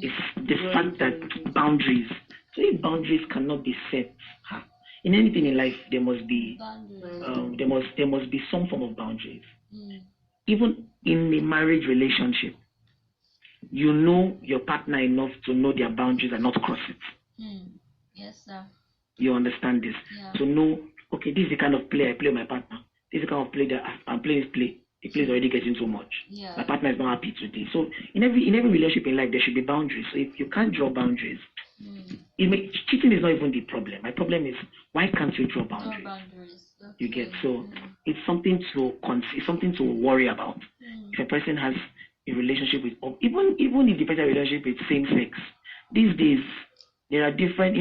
is the fact that boundaries. So if boundaries cannot be set, in anything in life there must be there must be some form of boundaries. Even in a marriage relationship, you know your partner enough to know their boundaries and not cross it. Yes, sir. You understand this? Yeah. So know, okay, this is the kind of play I play with my partner. This is the kind of play that I'm playing this play. The play is already getting too much. Yeah. My partner is not happy today. So in every relationship in life, there should be boundaries. So if you can't draw boundaries, cheating is not even the problem. My problem is, why can't you draw boundaries? Okay. You get? So it's something to worry about. If a person has a relationship with, even if the person has a relationship with same sex, these days there are different.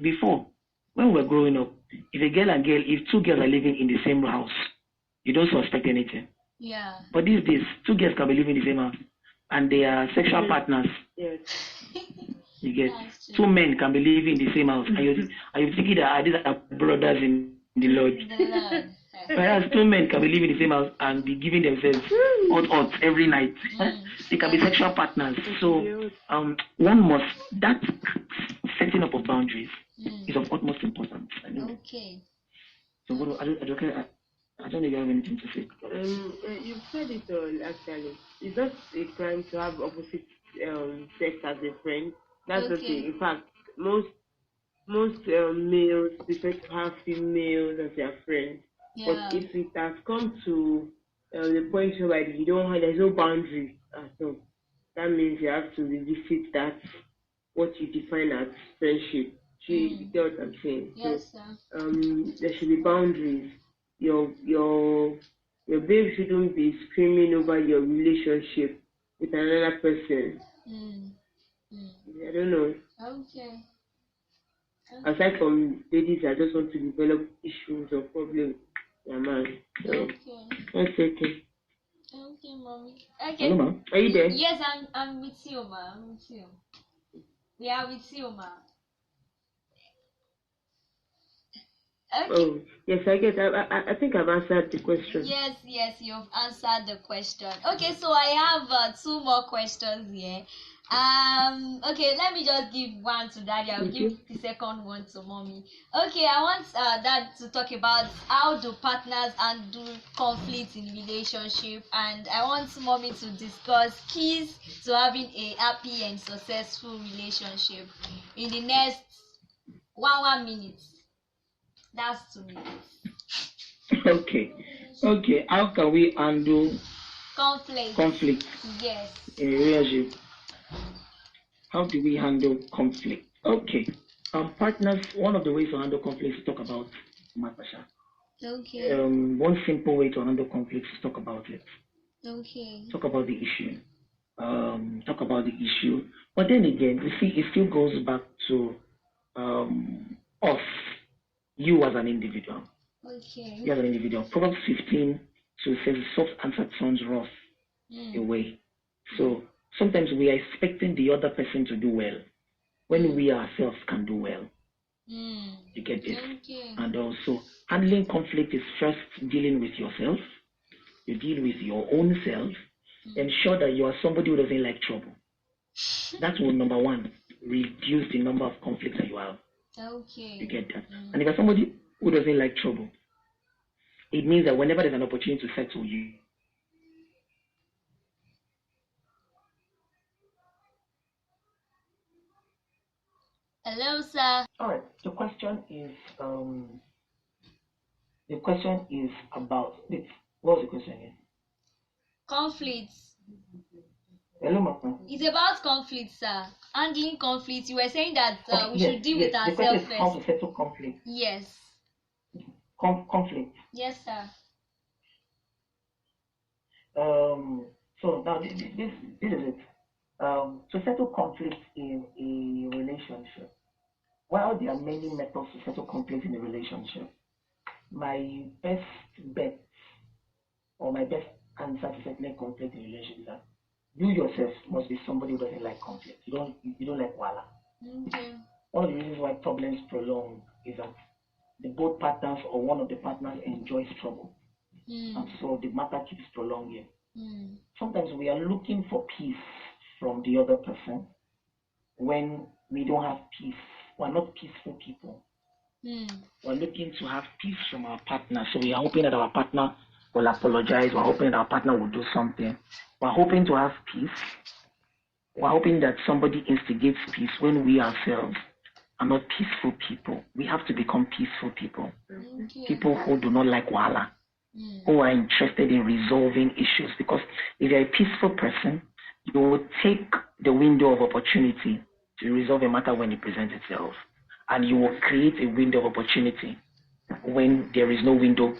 Before, when we were growing up, if two girls are living in the same house, you don't suspect anything. Yeah. But these days, two girls can be living in the same house and they are sexual partners. Yes. You get? Two men can be living in the same house. Are you thinking that these are brothers in the Lord? Whereas two men can be living in the same house and be giving themselves hot every night. They can be sexual partners. So that setting up of boundaries is of utmost importance. Okay. So I don't know if you have anything to say. You've said it all, actually. It's not a crime to have opposite sex as a friend. That's okay. In fact, most males prefer to have females as their friends. Yeah. But if it has come to the point where there's no boundary at all, that means you have to revisit that, what you define as friendship. You get what I'm saying? Yes, so, there should be boundaries. Your babe shouldn't be screaming over your relationship with another person. I don't know. Okay. Aside from ladies that just want to develop issues or problems, man. So, that's okay. Okay, mommy. Okay. Hello, ma. Are you there? Yes, I'm with you, ma. I'm with you. We are with you, ma. Okay. Oh, yes, I guess I think I've answered the question. Yes, you've answered the question. Okay, so I have two more questions here. Okay, let me just give one to daddy. I'll give the second one to mommy. Okay, I want dad to talk about how do partners handle conflict in relationship, and I want mommy to discuss keys to having a happy and successful relationship in the next one minute. That's 2 minutes. Okay. How can we handle conflict? Yes. In a relationship? How do we handle conflict? Okay. Partners, one of the ways to handle conflict is to talk about Matasha. Okay. One simple way to handle conflict is to talk about it. Okay. Talk about the issue. But then again, you see, it still goes back to us. You as an individual. Okay. You as an individual. Proverbs 15 says soft answer turns rough away. So sometimes we are expecting the other person to do well when we ourselves can do well. You get this? Okay. And also, handling conflict is first dealing with yourself. You deal with your own self. Ensure that you are somebody who doesn't like trouble. That will, number one, reduce the number of conflicts that you have. Okay. You get that? And if you're somebody who doesn't like trouble, it means that whenever there's an opportunity to settle you. Hello, sir. All right. The question is about this. What was the question again? Conflicts. Hello, ma'am. It's about conflict, sir. Handling conflict. You were saying that we should deal with ourselves first. The question first. is how to settle conflict. Yes. Conflict. Yes, sir. So now this is it. To settle conflict in a relationship. While there are many methods to settle conflict in a relationship, my best bet or my best answer to settling conflict in a relationship is that you yourself must be somebody who doesn't like conflict. You don't like wala. Okay. One of the reasons why problems prolong is that the both partners or one of the partners enjoys trouble. And so the matter keeps prolonging. Sometimes we are looking for peace from the other person, when we don't have peace. We're not peaceful people. We're looking to have peace from our partner. So we are hoping that our partner will apologize. We're hoping that our partner will do something. We're hoping to have peace. We're hoping that somebody instigates peace when we ourselves are not peaceful people. We have to become peaceful people. People who do not like wahala, who are interested in resolving issues. Because if you're a peaceful person, you will take the window of opportunity to resolve a matter when it presents itself. And you will create a window of opportunity when there is no window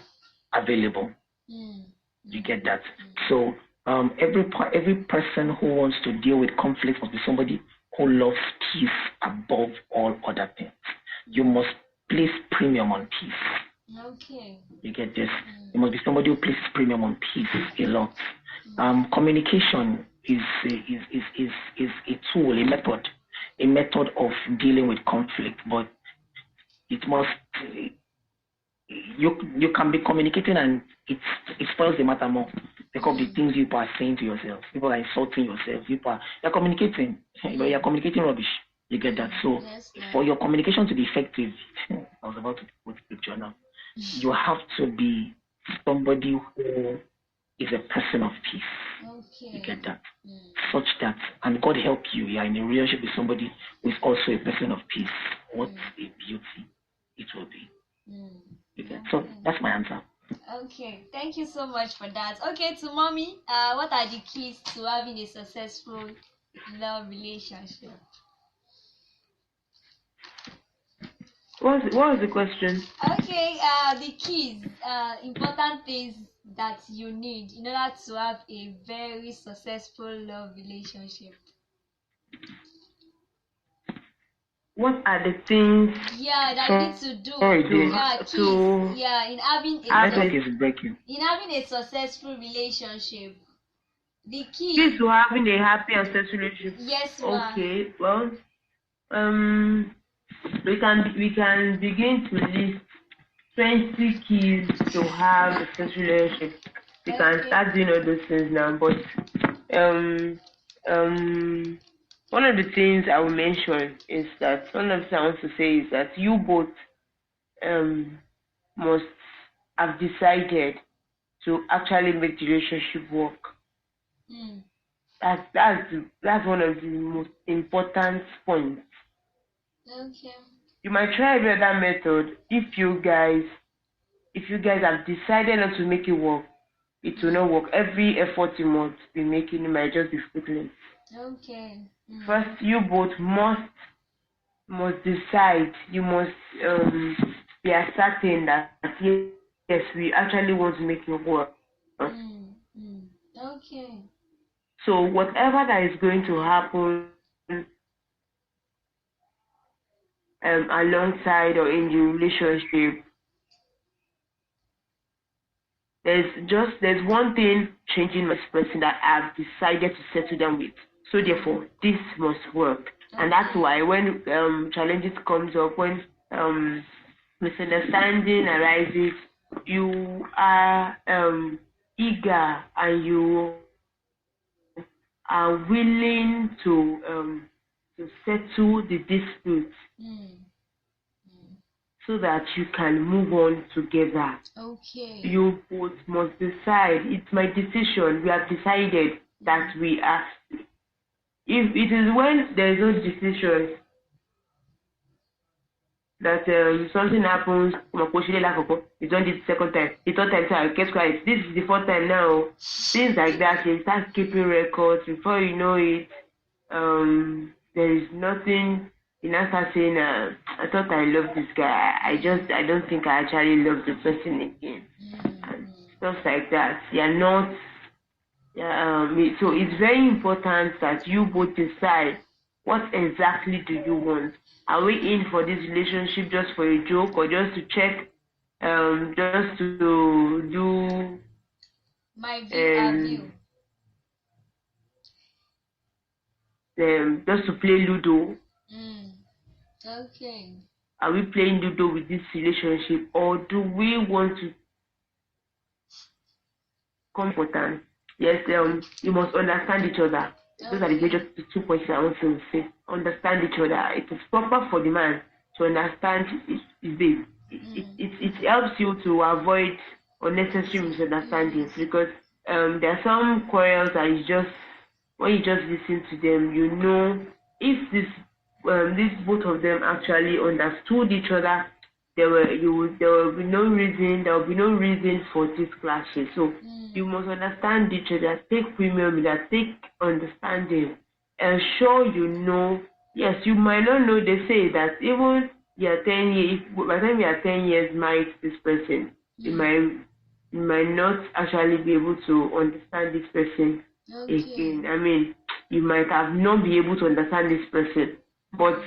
available. You get that? So every person who wants to deal with conflict must be somebody who loves peace above all other things. You must place premium on peace. Okay. You get this? You must be somebody who places premium on peace a lot. Communication is a tool, a method of dealing with conflict, but it must. You can be communicating and it spoils the matter more because the things people are saying to yourself, people are insulting yourself, you're communicating, but you're communicating rubbish. You get that? So for your communication to be effective, I was about to put the picture now. You have to be somebody who is a person of peace. Okay. You get that? Such that, and God help you, you are in a relationship with somebody who is also a person of peace. What a beauty it will be. Okay. So that's my answer. Okay, thank you so much for that. Okay, to mommy, what are the keys to having a successful love relationship? What was the question? Okay, the keys, important things that you need in order to have a very successful love relationship. What are the things? Yeah, that you need to do. Yeah, keys. Yeah, in having a successful relationship. The keys to having a happy and successful relationship. Yes, ma'am. Okay. Well, we can begin to list 20 keys to have a successful relationship. We can start doing all those things now, but one of the things I will mention is that one of the things I want to say is that you both must have decided to actually make the relationship work. That's one of the most important points. Okay. You might try every other method. If you guys have decided not to make it work, it will not work. Every effort you must be making, it might just be fruitless. Okay. First, you both must decide. You must be certain that yes, we actually want to make it work. Okay. So whatever that is going to happen alongside or in the relationship, there's one thing changing my person that I've decided to settle down with. So therefore, this must work. And that's why when challenges comes up, when misunderstanding arises, you are eager and you are willing to settle the dispute so that you can move on together. Okay. You both must decide. It's my decision. We have decided that we are. If it is when there is no decision that something happens, it's done this second time, the third time, so I get quiet. This is the fourth time now. Things like that, you start keeping records. Before you know it, there is nothing. You now start saying, I thought I loved this guy. I don't think I actually love the person again. And stuff like that. You're not. So it's very important that you both decide what exactly do you want. Are we in for this relationship just for a joke or just to check, just to do my view? Just to play Ludo. Okay. Are we playing Ludo with this relationship, or do we want to come important? Yes, you must understand each other. Those are the major 2 points I want to say. Understand each other. It is proper for the man to understand his babe. It helps you to avoid unnecessary misunderstandings, because there are some quarrels that is just when you just listen to them, you know if these both of them actually understood each other, there will be no reason for these clashes. So you must understand each other, take premium in that, take understanding, ensure you know. Yes, you might not know. They say that even you're 10 years, by the time you are 10 years married to this person, you might not actually be able to understand this person again. I mean, you might have not be able to understand this person, but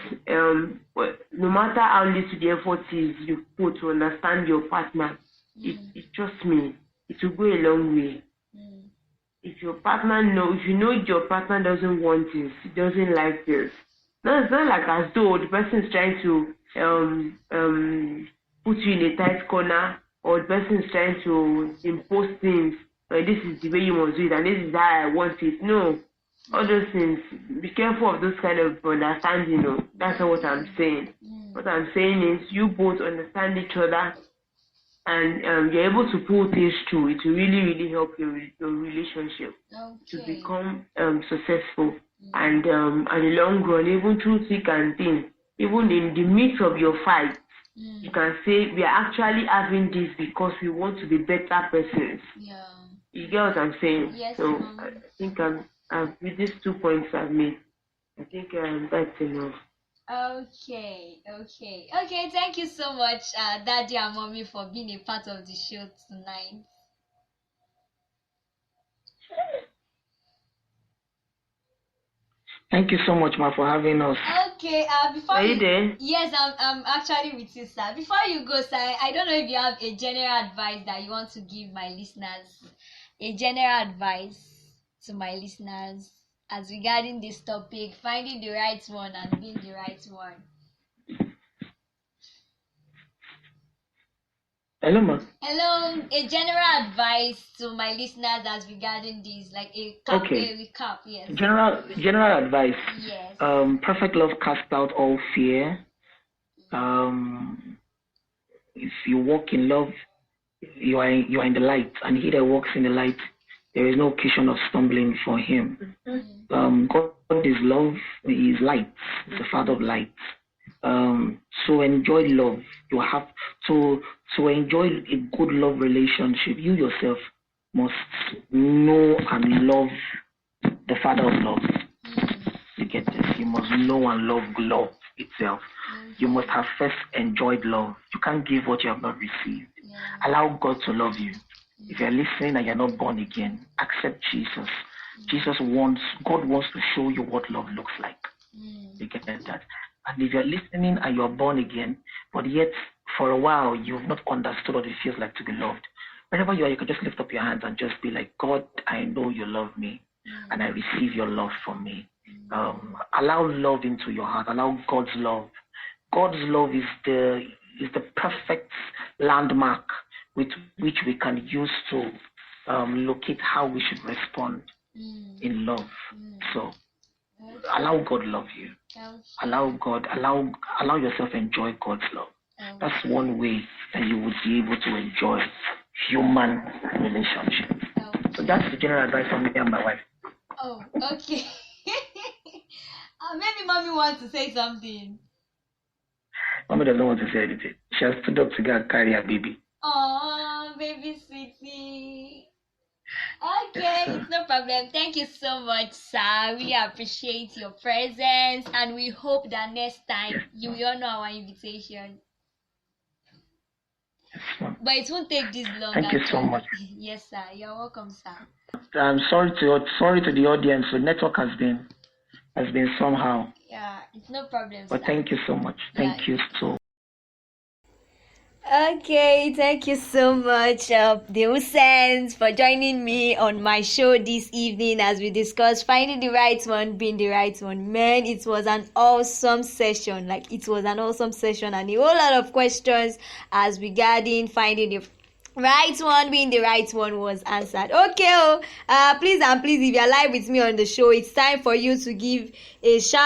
no matter how little the effort is you put to understand your partner, it trust me, it will go a long way. If your partner if you know your partner doesn't want this, doesn't like this, no, it's not like as though the person is trying to put you in a tight corner, or the person is trying to impose things. Like, this is the way you must do it, and this is how I want it. No, all those things. Be careful of those kind of understanding. That's not what I'm saying. What I'm saying is you both understand each other, and you're able to pull things through. It will really, really help your relationship to become successful. And at the long run, even through thick and thin, even in the midst of your fight, you can say we are actually having this because we want to be better persons. Yeah. You get what I'm saying? Yes. So I think with these 2 points I've made, I think that's enough. Okay. Thank you so much, Daddy and Mommy, for being a part of the show tonight. Thank you so much, Ma, for having us. Okay. Before Are you there? Yes, I'm actually with you, sir. Before you go, sir, I don't know if you have a general advice that you want to give my listeners. A general advice to my listeners as regarding this topic, finding the right one and being the right one. Hello, Ma. Hello. A general advice to my listeners as regarding this, like a recap. Yes. General advice. Yes. Perfect love casts out all fear. If you walk in love, you are in the light, and he that walks in the light, there is no occasion of stumbling for him. God is love. He is light. He's the Father of light. So enjoy love. You have to enjoy a good love relationship. You yourself must know and love the Father of love. You get this? You must know and love love itself. You must have first enjoyed love. You can't give what you have not received. Allow God to love you. If you're listening and you're not born again, accept Jesus. God wants to show you what love looks like. You get that? And if you're listening and you're born again, but yet for a while you've not understood what it feels like to be loved, wherever you are, you can just lift up your hands and just be like, God, I know you love me, and I receive your love from me. Allow love into your heart. Allow God's love. God's love is the perfect landmark with which we can use to locate how we should respond in love. So allow God love you. Allow yourself enjoy God's love. That's one way that you would be able to enjoy human relationships. So that's the general advice from me and my wife. Oh, okay. Maybe Mommy wants to say something. Mommy doesn't want to say anything. She has stood up to go and carry her baby. Oh, baby sweetie. Okay, it's no problem. Thank you so much, sir. We appreciate your presence, and we hope that next time you will honor our invitation. But it won't take this long. Thank you so much. Yes, sir. You're welcome, sir. I'm sorry to the audience. The network has been somehow. Yeah, it's no problem. But sir. Thank you so much. Thank you so. Okay, thank you so much, the Husseins, for joining me on my show this evening as we discuss finding the right one, being the right one. Man, it was an awesome session. And a whole lot of questions as regarding finding Right one being the right one was answered. Okay, please and please, if you're live with me on the show, it's time for you to give a shout